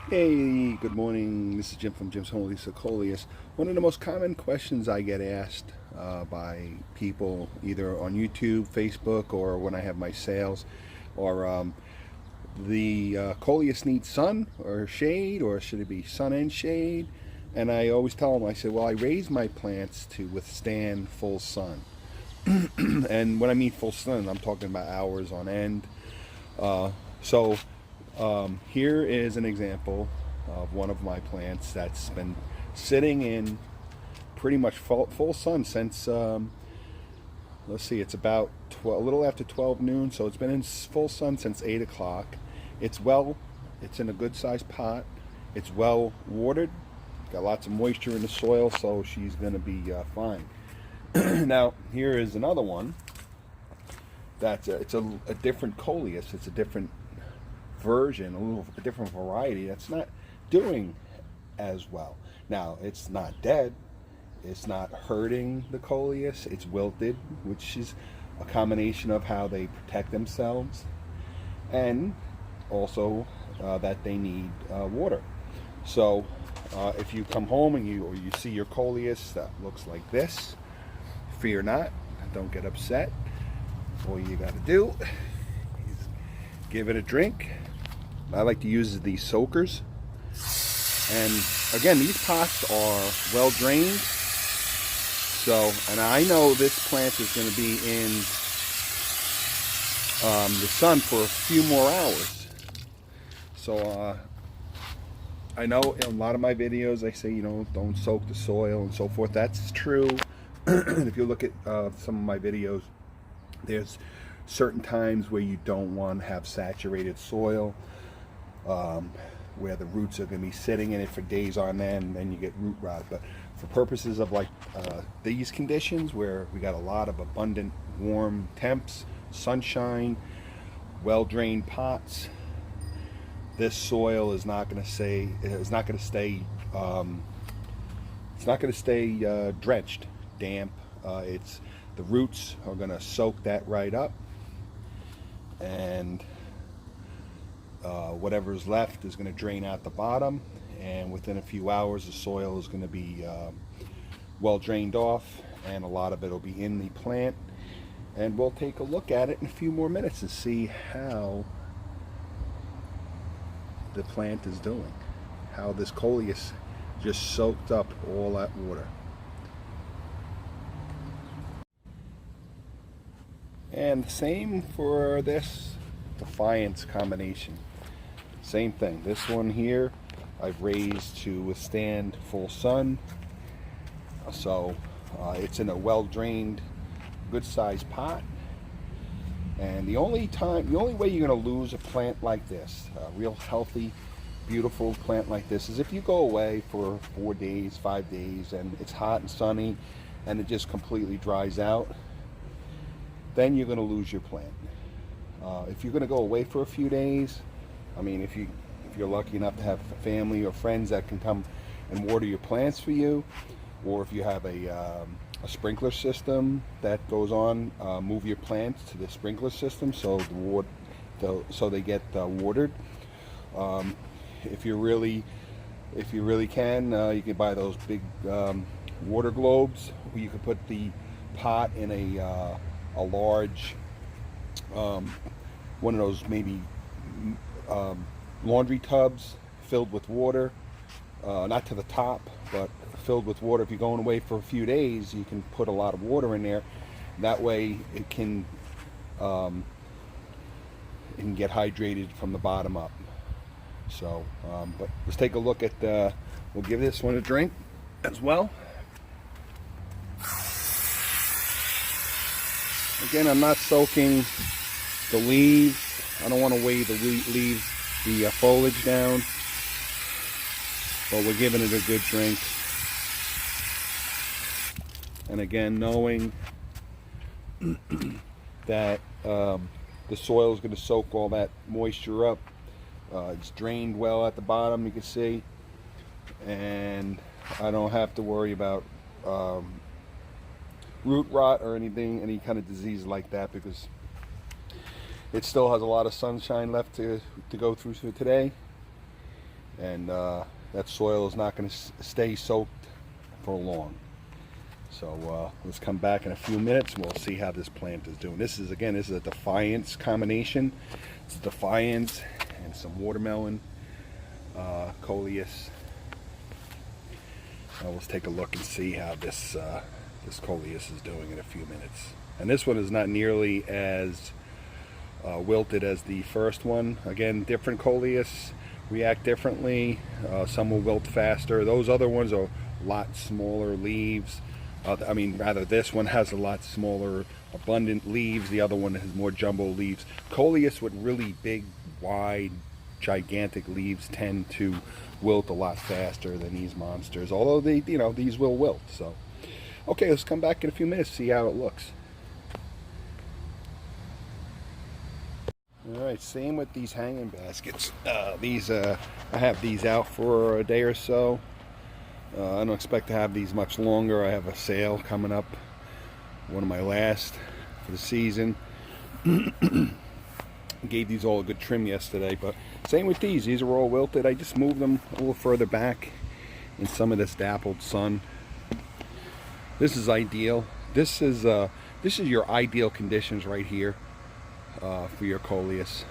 Hey, good morning. This is Jim from Jim's Home, Wilted Coleus. One of the most common questions I get asked by people, either on YouTube, Facebook, or when I have my sales, or the Coleus need sun or shade, or should it be sun and shade? And I always tell them, I say, well, I raise my plants to withstand full sun. And when I mean full sun, I'm talking about hours on end. So here is an example of one of my plants that's been sitting in pretty much full sun since, let's see, it's about a little after 12 noon, so it's been in full sun since 8 o'clock. It's in a good sized pot. It's well watered, got lots of moisture in the soil, so she's going to be fine. Now, here is another one it's a different coleus. It's a different version, a different variety that's not doing as well. Now, it's not dead. It's not hurting the coleus. It's wilted, which is a combination of how they protect themselves and also that they need water. So if you come home and you see your coleus that looks like this, fear not, don't get upset. All you got to do is give it a drink. I like to use these soakers. And again, these pots are well drained. So, and I know this plant is going to be in the sun for a few more hours. So I know in a lot of my videos I say, don't soak the soil and so forth. That's true. If you look at some of my videos, there's certain times where you don't want to have saturated soil, where the roots are going to be sitting in it for days on end, and then you get root rot. But for purposes of like these conditions where we got a lot of abundant warm temps, sunshine, well-drained pots, this soil is not going to stay. It's not going to stay. It's not going to stay drenched, damp. The roots are going to soak that right up, and whatever's left is going to drain out the bottom, and within a few hours the soil is going to be well drained off, and a lot of it will be in the plant. And we'll take a look at it in a few more minutes and see how the plant is doing, how this coleus just soaked up all that water. And same for this Defiance combination. Same thing. This one here I've raised to withstand full sun. So it's in a well-drained, good-sized pot. And the only way you're going to lose a plant like this, a real healthy, beautiful plant like this, is if you go away for 4 days, 5 days, and it's hot and sunny, and it just completely dries out. Then you're going to lose your plant. If you're going to go away for a few days, I mean, if you're lucky enough to have family or friends that can come and water your plants for you, or if you have a sprinkler system that goes on, move your plants to the sprinkler system so so they get watered. If you really can, you can buy those big water globes, where you can put the pot in a large one of those maybe laundry tubs filled with water, not to the top, but filled with water. If you're going away for a few days, you can put a lot of water in there. That way it can get hydrated from the bottom up. So but let's take a look at we'll give this one a drink as well. Again, I'm not soaking the leaves. I don't want to weigh the leaves, the foliage down, but we're giving it a good drink. And again, knowing that the soil is going to soak all that moisture up. It's drained well at the bottom, you can see, and I don't have to worry about root rot or anything, any kind of disease like that, because it still has a lot of sunshine left to go through today. and that soil is not going to stay soaked for long. So let's come back in a few minutes and we'll see how this plant is doing. This is a Defiance combination. It's a Defiance and some watermelon Coleus. Let's take a look and see how this Coleus is doing in a few minutes. And this one is not nearly as wilted as the first one. Again, different Coleus react differently. Some will wilt faster. Those other ones are a lot smaller leaves. This one has a lot smaller, abundant leaves. The other one has more jumbo leaves. Coleus with really big, wide, gigantic leaves tend to wilt a lot faster than these monsters. Although these will wilt. So, okay, let's come back in a few minutes, see how it looks. All right, same with these hanging baskets. I have these out for a day or so. I don't expect to have these much longer. I have a sale coming up, one of my last for the season. Gave these all a good trim yesterday, but same with these. These are all wilted. I just moved them a little further back in some of this dappled sun. This is ideal. This is your ideal conditions right here for your Coleus.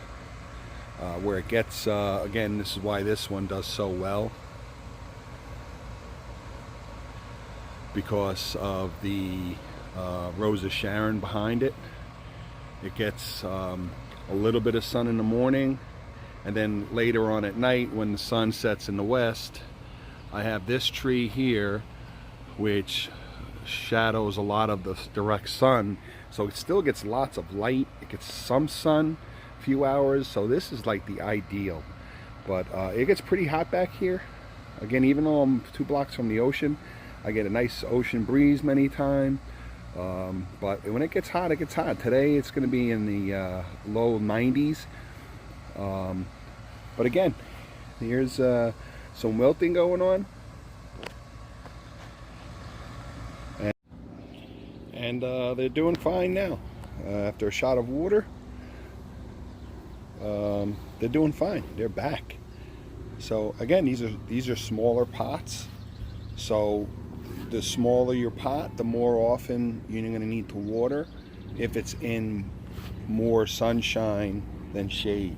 Where it gets, again, this is why this one does so well. Because of the Rose of Sharon behind it. It gets a little bit of sun in the morning, and then later on at night when the sun sets in the west, I have this tree here which shadows a lot of the direct sun, so it still gets lots of light. It gets some sun, a few hours, so this is like the ideal. But it gets pretty hot back here. Again, even though I'm 2 blocks from the ocean, I get a nice ocean breeze many times, but when it gets hot, it gets hot. Today it's going to be in the low 90s. But again, here's some wilting going on. And they're doing fine now. After a shot of water, they're doing fine. They're back. So again, these are smaller pots. So the smaller your pot, the more often you're going to need to water if it's in more sunshine than shade.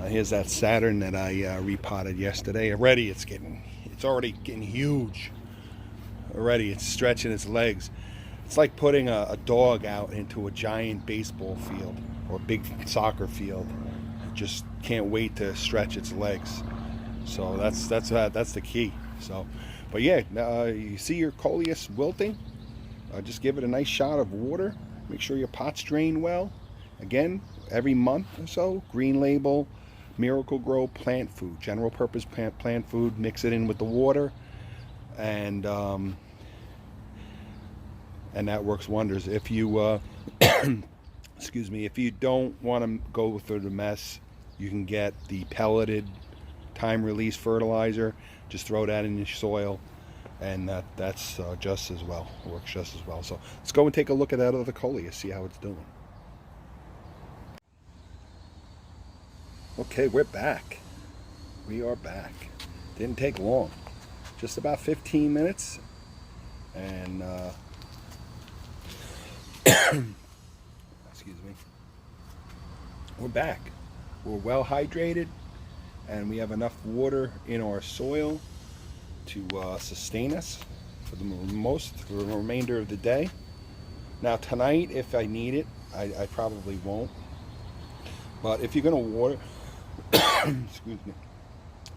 Here's that Saturn that I repotted yesterday. Already it's already getting huge. Already it's stretching its legs. It's like putting a dog out into a giant baseball field or a big soccer field. Just can't wait to stretch its legs. So that's the key. So, but yeah, you see your Coleus wilting. Just give it a nice shot of water. Make sure your pot's drained well. Again, every month or so, Green Label, Miracle Grow plant food, general purpose plant food. Mix it in with the water, and that works wonders. If you excuse me, if you don't want to go through the mess, you can get the pelleted time release fertilizer. Just throw that in your soil, and that's just as well. It works just as well. So let's go and take a look at that other Coleus, see how it's doing. Okay, we're back. We are back. Didn't take long, just about 15 minutes, and excuse me, we're back. We're well hydrated, and we have enough water in our soil to sustain us for the remainder of the day. Now tonight, if I need it, I probably won't. But if you're going to water, excuse me,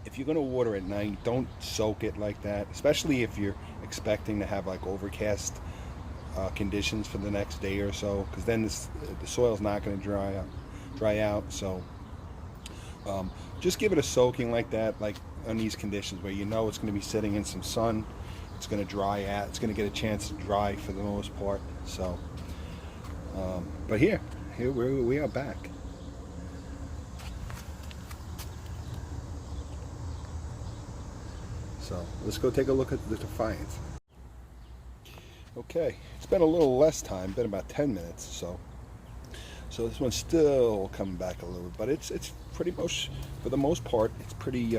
if you're going to water at night, don't soak it like that, especially if you're expecting to have like overcast conditions for the next day or so, because then the soil's not going to dry out. So just give it a soaking like that, like on these conditions where you know it's going to be sitting in some sun. It's going to dry out. It's going to get a chance to dry for the most part. So, but here we are back. So let's go take a look at the Defiance. Okay, it's been a little less time, been about 10 minutes. So So this one's still coming back a little bit, but it's pretty much, for the most part, it's pretty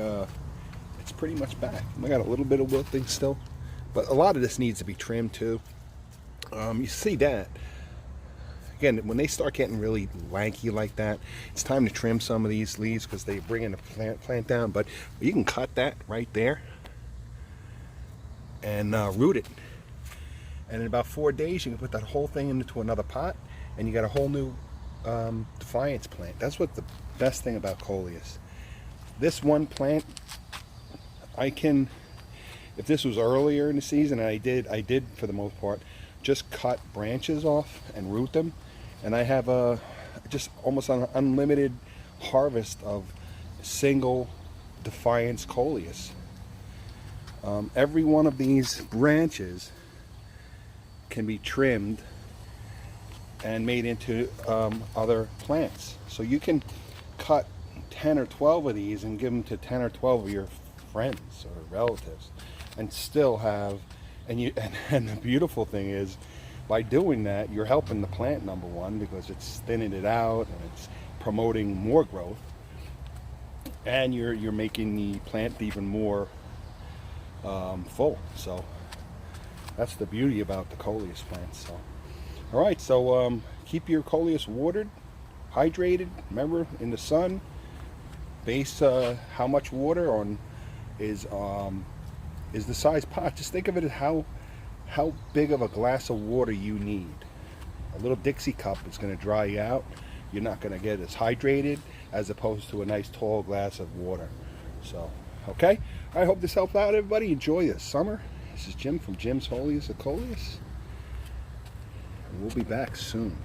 much back. I got a little bit of wilting still, but a lot of this needs to be trimmed too. You see that. Again, when they start getting really lanky like that, it's time to trim some of these leaves because they bring in the plant down. But you can cut that right there and root it. And in about 4 days, you can put that whole thing into another pot, and you got a whole new Defiance plant. That's what the best thing about Coleus. This one plant, I can, if this was earlier in the season, and I did for the most part, just cut branches off and root them, and I have a just almost an unlimited harvest of single Defiance Coleus. Every one of these branches can be trimmed and made into other plants. So you can cut 10 or 12 of these and give them to 10 or 12 of your friends or relatives, and still have, and the beautiful thing is, by doing that, you're helping the plant, number one, because it's thinning it out and it's promoting more growth, and you're making the plant even more full. So that's the beauty about the Coleus plants. So, all right, so keep your Coleus watered, hydrated. Remember, in the sun. Base how much water on is the size pot. Just think of it as how big of a glass of water you need. A little Dixie cup is going to dry you out. You're not going to get as hydrated as opposed to a nice tall glass of water. So, okay. I hope this helped out, everybody. Enjoy this summer. This is Jim from Jim's Holiest of Coleus. We'll be back soon.